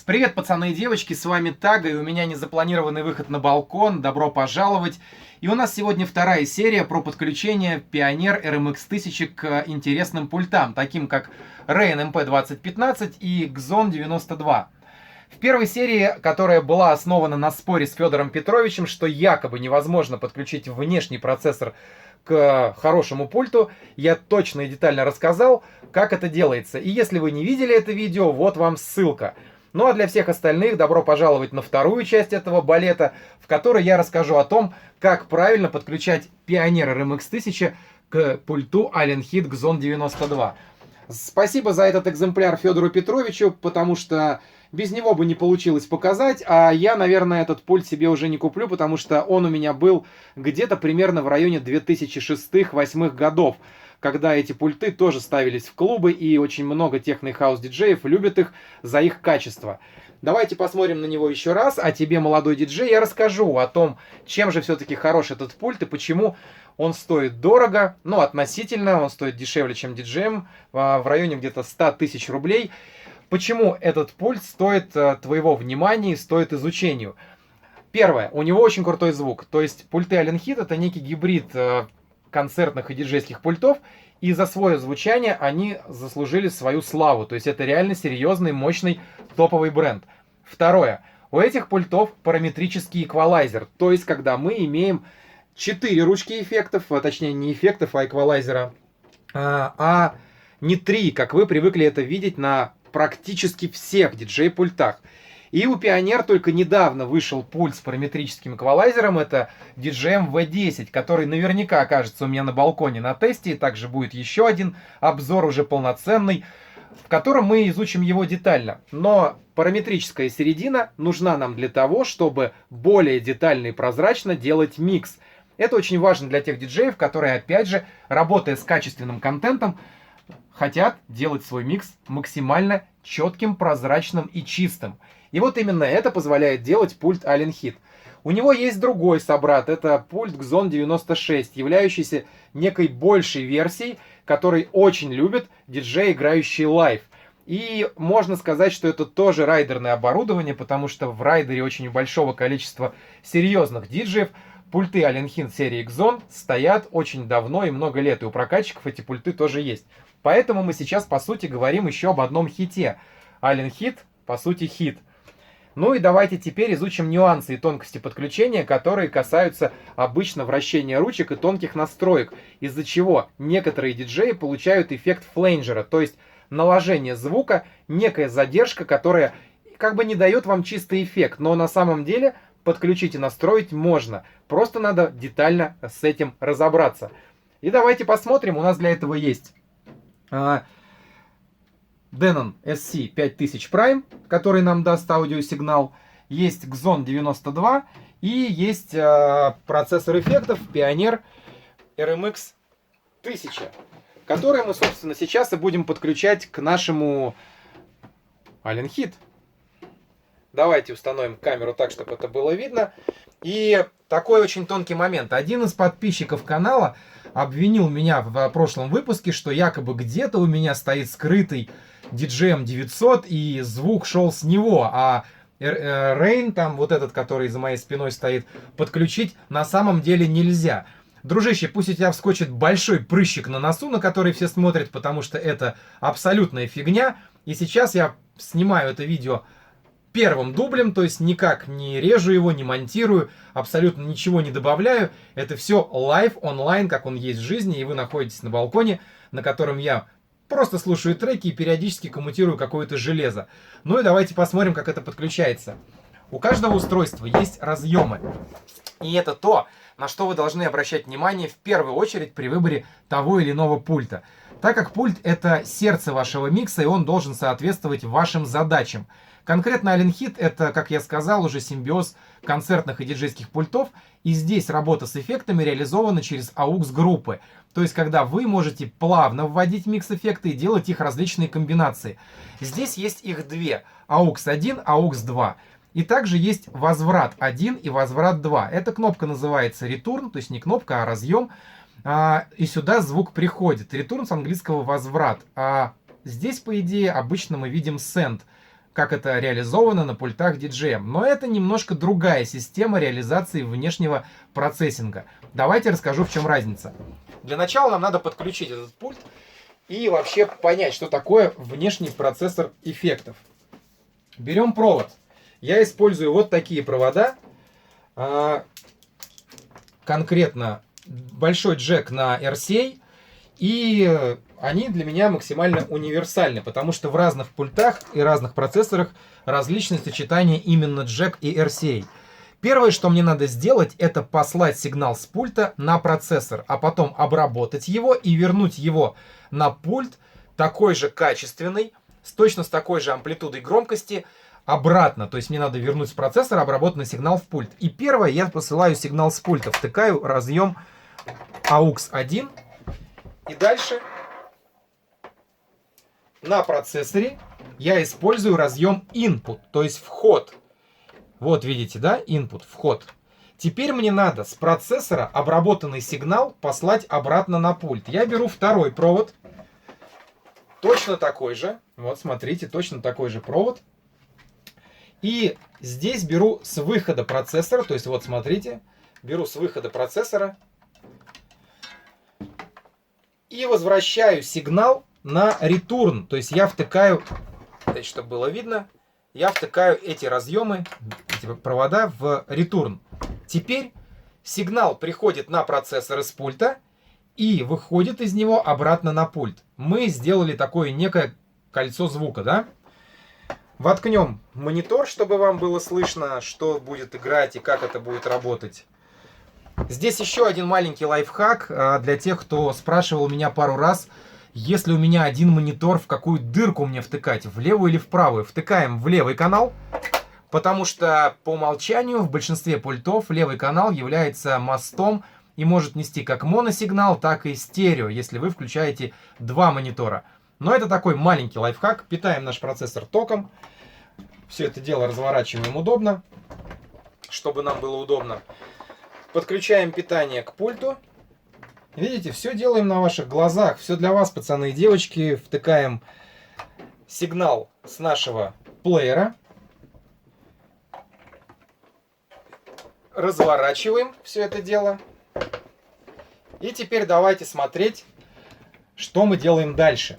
Привет, пацаны и девочки, с вами Тага, и у меня незапланированный выход на балкон, добро пожаловать. И у нас сегодня вторая серия про подключение Pioneer RMX 1000 к интересным пультам, таким как Rain MP2015 и Xon 92. В первой серии, которая была основана на споре с Федором Петровичем, что якобы невозможно подключить внешний процессор к хорошему пульту, я точно и детально рассказал, как это делается. И если вы не видели это видео, вот вам ссылка. Ну а для всех остальных добро пожаловать на вторую часть этого балета, в которой я расскажу о том, как правильно подключать Pioneer RMX 1000 к пульту Allen Heat Xon 92. Спасибо за этот экземпляр Федору Петровичу, потому что без него бы не получилось показать, а я, наверное, этот пульт себе уже не куплю, потому что он у меня был где-то примерно в районе 2006-2008 годов, когда эти пульты тоже ставились в клубы, и очень много техно- и хаус-диджеев любят их за их качество. Давайте посмотрим на него еще раз, а тебе, молодой диджей, я расскажу о том, чем же все-таки хорош этот пульт и почему он стоит дорого, ну, относительно, он стоит дешевле, чем DJM, в районе где-то 100 тысяч рублей. Почему этот пульт стоит твоего внимания и стоит изучению? Первое, у него очень крутой звук, то есть пульты Allen Heat это некий гибрид концертных и диджейских пультов, и за свое звучание они заслужили свою славу. То есть это реально серьезный, мощный, топовый бренд. Второе. У этих пультов параметрический эквалайзер. То есть когда мы имеем 4 ручки эффектов, точнее не эффектов, а эквалайзера, а не 3, как вы привыкли это видеть на практически всех диджей-пультах. И у Pioneer только недавно вышел пульт с параметрическим эквалайзером, это DJM V10, который наверняка окажется у меня на балконе на тесте, и также будет еще один обзор уже полноценный, в котором мы изучим его детально. Но параметрическая середина нужна нам для того, чтобы более детально и прозрачно делать микс. Это очень важно для тех диджеев, которые, опять же, работая с качественным контентом, хотят делать свой микс максимально четким, прозрачным и чистым. И вот именно это позволяет делать пульт Allen Heat. У него есть другой собрат, это пульт Xon 96, являющийся некой большей версией, который очень любят диджеи, играющие лайв. И можно сказать, что это тоже райдерное оборудование, потому что в райдере очень большого количества серьезных диджеев пульты Allen Heat серии Xon стоят очень давно и много лет, и у прокатчиков эти пульты тоже есть. Поэтому мы сейчас, по сути, говорим еще об одном хите. Allen Heat, по сути, хит. Ну и давайте теперь изучим нюансы и тонкости подключения, которые касаются обычно вращения ручек и тонких настроек, из-за чего некоторые диджеи получают эффект фленджера, то есть наложение звука, некая задержка, которая как бы не дает вам чистый эффект, но на самом деле подключить и настроить можно. Просто надо детально с этим разобраться. И давайте посмотрим, у нас для этого есть Denon SC5000 Prime, который нам даст аудиосигнал. Есть Xon 92 и есть процессор эффектов Pioneer RMX 1000, который мы, собственно, сейчас и будем подключать к нашему Allen Heat. Давайте установим камеру так, чтобы это было видно. И такой очень тонкий момент. Один из подписчиков канала обвинил меня в прошлом выпуске, что якобы где-то у меня стоит скрытый DJM 900 и звук шел с него, а Rain, там вот этот, который за моей спиной стоит, подключить на самом деле нельзя. Дружище, пусть у тебя вскочит большой прыщик на носу, на который все смотрят, потому что это абсолютная фигня. И сейчас я снимаю это видео первым дублем, то есть никак не режу его, не монтирую, абсолютно ничего не добавляю. Это все лайв, онлайн, как он есть в жизни, и вы находитесь на балконе, на котором я просто слушаю треки и периодически коммутирую какое-то железо. Ну и давайте посмотрим, как это подключается. У каждого устройства есть разъемы. И это то, на что вы должны обращать внимание в первую очередь при выборе того или иного пульта. Так как пульт это сердце вашего микса, и он должен соответствовать вашим задачам. Конкретно Allen Heat это, как я сказал, уже симбиоз концертных и диджейских пультов. И здесь работа с эффектами реализована через AUX группы. То есть, когда вы можете плавно вводить микс-эффекты и делать их различные комбинации. Здесь есть их две. AUX 1, AUX 2. И также есть возврат 1 и возврат 2. Эта кнопка называется Return, то есть не кнопка, а разъем. И сюда звук приходит. Return с английского возврат. А здесь, по идее, обычно мы видим Send. как это реализовано на пультах DJM. Но это немножко другая система реализации внешнего процессинга. Давайте расскажу, в чем разница. Для начала нам надо подключить этот пульт и вообще понять, что такое внешний процессор эффектов. Берем провод. Я использую вот такие провода. Конкретно большой джек на RCA. И они для меня максимально универсальны, потому что в разных пультах и разных процессорах различные сочетания именно джек и RCA. Первое, что мне надо сделать, это послать сигнал с пульта на процессор, а потом обработать его и вернуть его на пульт, такой же качественный, точно с такой же амплитудой громкости, обратно. То есть мне надо вернуть с процессора обработанный сигнал в пульт. И первое, я посылаю сигнал с пульта, втыкаю разъем AUX 1. И дальше на процессоре я использую разъем input, то есть вход. Вот видите, да, input, вход. Теперь мне надо с процессора обработанный сигнал послать обратно на пульт. Я беру второй провод, точно такой же. Вот смотрите, точно такой же провод. И здесь беру с выхода процессора, то есть вот смотрите, беру с выхода процессора и возвращаю сигнал на return. То есть я втыкаю, чтобы было видно, я втыкаю эти разъемы, эти провода в return. Теперь сигнал приходит на процессор из пульта и выходит из него обратно на пульт. Мы сделали такое некое кольцо звука, да? Воткнем монитор, чтобы вам было слышно, что будет играть и как это будет работать. Здесь еще один маленький лайфхак для тех, кто спрашивал меня пару раз, если у меня один монитор, в какую дырку мне втыкать, в левую или в правую. Втыкаем в левый канал, потому что по умолчанию в большинстве пультов левый канал является мостом и может нести как моносигнал, так и стерео, если вы включаете два монитора. Но это такой маленький лайфхак. Питаем наш процессор током. Все это дело разворачиваем удобно, чтобы нам было удобно. Подключаем питание к пульту. Видите, все делаем на ваших глазах. Все для вас, пацаны и девочки. Втыкаем сигнал с нашего плеера. Разворачиваем все это дело. И теперь давайте смотреть, что мы делаем дальше.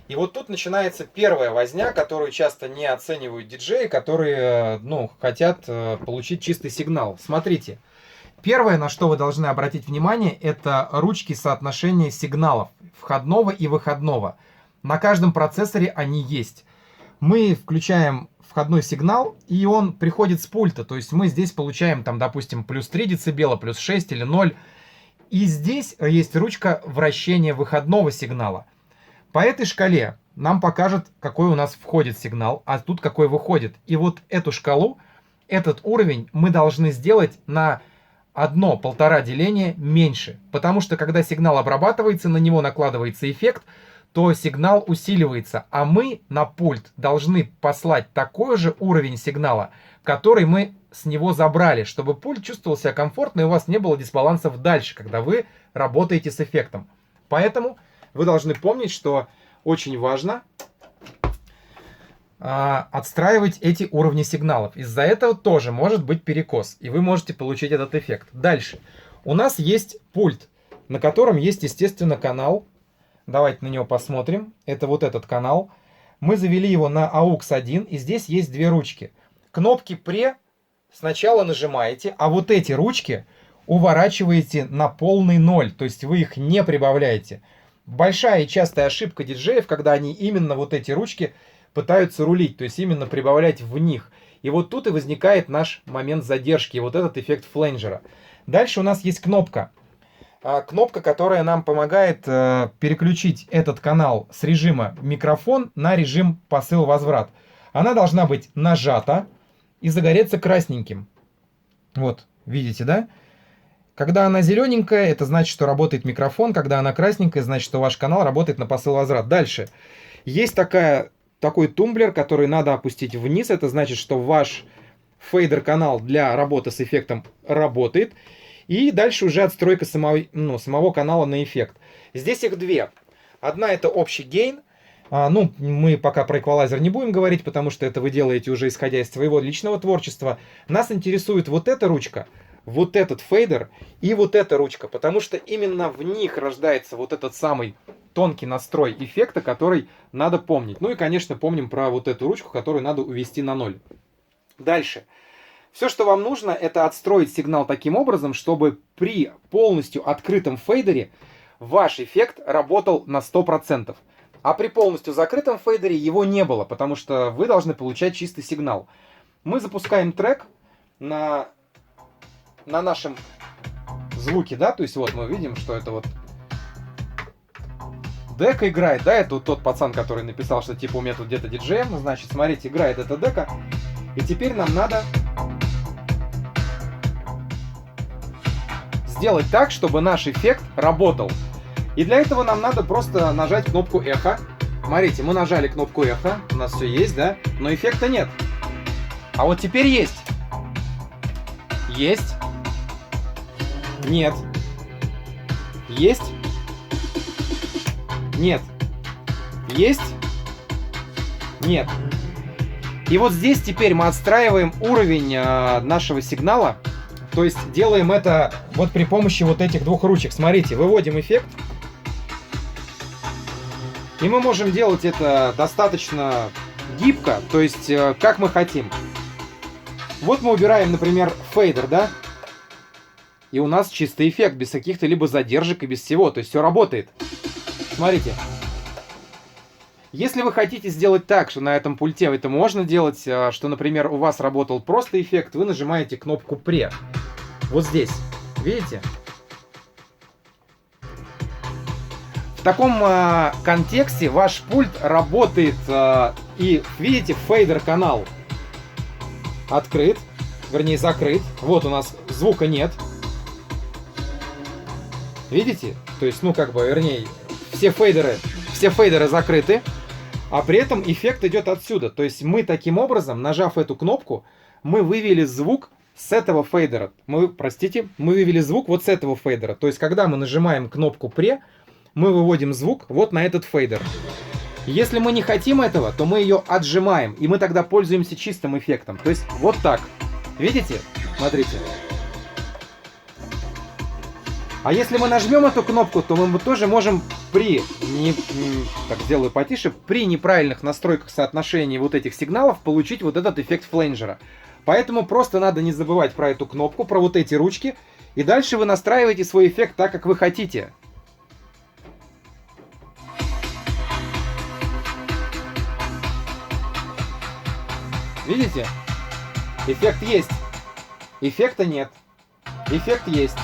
И вот тут начинается первая возня, которую часто не оценивают диджеи, которые хотят получить чистый сигнал. Смотрите. Первое, на что вы должны обратить внимание, это ручки соотношения сигналов входного и выходного. На каждом процессоре они есть. Мы включаем входной сигнал, и он приходит с пульта. То есть мы здесь получаем, там, допустим, плюс 3 дБ, плюс 6 или 0. И здесь есть ручка вращения выходного сигнала. По этой шкале нам покажет, какой у нас входит сигнал, а тут какой выходит. И вот эту шкалу, этот уровень мы должны сделать на 1-1,5 деления меньше. Потому что когда сигнал обрабатывается, на него накладывается эффект, то сигнал усиливается. А мы на пульт должны послать такой же уровень сигнала, который мы с него забрали, чтобы пульт чувствовал себя комфортно и у вас не было дисбалансов дальше, когда вы работаете с эффектом. Поэтому вы должны помнить, что очень важно отстраивать эти уровни сигналов. Из-за этого тоже может быть перекос, и вы можете получить этот эффект. Дальше. У нас есть пульт, на котором есть, естественно, канал. Давайте на него посмотрим. Это вот этот канал. Мы завели его на AUX 1, и здесь есть две ручки. Кнопки «Пре» сначала нажимаете, а вот эти ручки уворачиваете на полный ноль, то есть вы их не прибавляете. Большая и частая ошибка диджеев, когда они именно вот эти ручки пытаются рулить, то есть именно прибавлять в них. И вот тут и возникает наш момент задержки, вот этот эффект фленджера. Дальше у нас есть кнопка. Кнопка, которая нам помогает переключить этот канал с режима микрофон на режим посыл-возврат. Она должна быть нажата и загореться красненьким. Вот, видите, да? Когда она зелененькая, это значит, что работает микрофон. Когда она красненькая, значит, что ваш канал работает на посыл-возврат. Дальше. Есть такой тумблер, который надо опустить вниз. Это значит, что ваш фейдер-канал для работы с эффектом работает. И дальше уже отстройка самого канала на эффект. Здесь их две. Одна это общий гейн. Ну, мы пока про эквалайзер не будем говорить, потому что это вы делаете уже исходя из своего личного творчества. Нас интересует вот эта ручка, вот этот фейдер и вот эта ручка, потому что именно в них рождается вот этот самый тонкий настрой эффекта, который надо помнить. Ну и, конечно, помним про вот эту ручку, которую надо увести на 0. Дальше. Все, что вам нужно, это отстроить сигнал таким образом, чтобы при полностью открытом фейдере ваш эффект работал на 100%. А при полностью закрытом фейдере его не было, потому что вы должны получать чистый сигнал. Мы запускаем трек на нашем звуке, да, то есть вот мы видим, что это вот дека играет, да, это вот тот пацан, который написал, что типа у меня тут где-то диджеем, значит, смотрите, играет эта дека, и теперь нам надо сделать так, чтобы наш эффект работал. И для этого нам надо просто нажать кнопку эхо. Смотрите, мы нажали кнопку эхо, у нас все есть, да, но эффекта нет. А вот теперь есть. Есть. Нет. Есть. Нет. Есть. Нет. И вот здесь теперь мы отстраиваем уровень нашего сигнала. То есть делаем это вот при помощи вот этих двух ручек. Смотрите, выводим эффект. И мы можем делать это достаточно гибко, то есть как мы хотим. Вот мы убираем, например, фейдер, да? И у нас чистый эффект, без каких-то либо задержек и без всего. То есть все работает. Смотрите. Если вы хотите сделать так, что на этом пульте это можно делать, что, например, у вас работал просто эффект, вы нажимаете кнопку «Пре». Вот здесь. Видите? В таком контексте ваш пульт работает, и видите, фейдер-канал открыт, вернее закрыт. Вот у нас звука нет. Видите? То есть, ну как бы, вернее, все фейдеры закрыты, а при этом эффект идет отсюда. То есть мы таким образом, нажав эту кнопку, мы вывели звук с этого фейдера. Мы вывели звук вот с этого фейдера. То есть когда мы нажимаем кнопку «Пре», мы выводим звук вот на этот фейдер. Если мы не хотим этого, то мы ее отжимаем, и мы тогда пользуемся чистым эффектом. То есть вот так. Видите? Смотрите. А если мы нажмем эту кнопку, то мы тоже можем так сделаю потише, при неправильных настройках соотношения вот этих сигналов получить вот этот эффект фленджера. Поэтому просто надо не забывать про эту кнопку, про вот эти ручки, и дальше вы настраиваете свой эффект так, как вы хотите. Видите? Эффект есть. Эффекта нет. Эффект есть.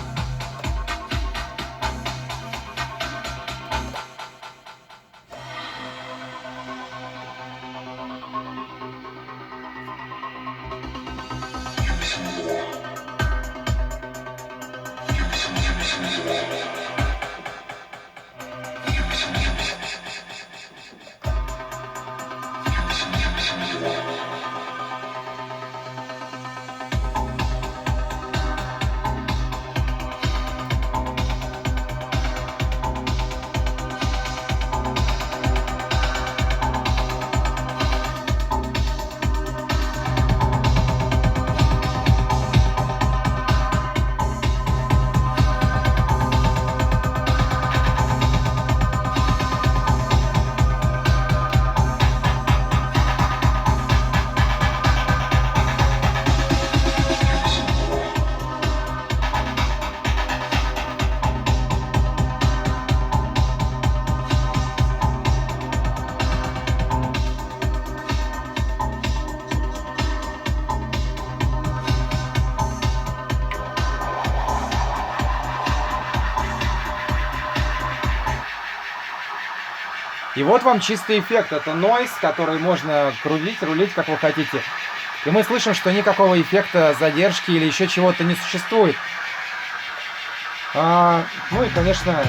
И вот вам чистый эффект. Это нойз, который можно крутить, рулить, как вы хотите. И мы слышим, что никакого эффекта задержки или еще чего-то не существует. Ну и, конечно,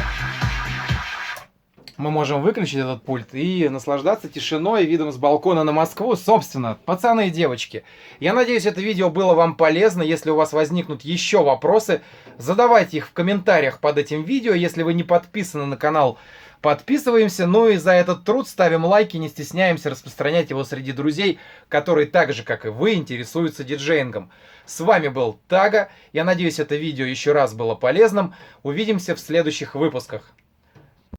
мы можем выключить этот пульт и наслаждаться тишиной и видом с балкона на Москву. Собственно, пацаны и девочки, я надеюсь, это видео было вам полезно. Если у вас возникнут еще вопросы, задавайте их в комментариях под этим видео. Если вы не подписаны на канал Подписываемся, ну и за этот труд ставим лайки, не стесняемся распространять его среди друзей, которые так же, как и вы, интересуются диджеингом. С вами был Тага. Я надеюсь, это видео еще раз было полезным. Увидимся в следующих выпусках.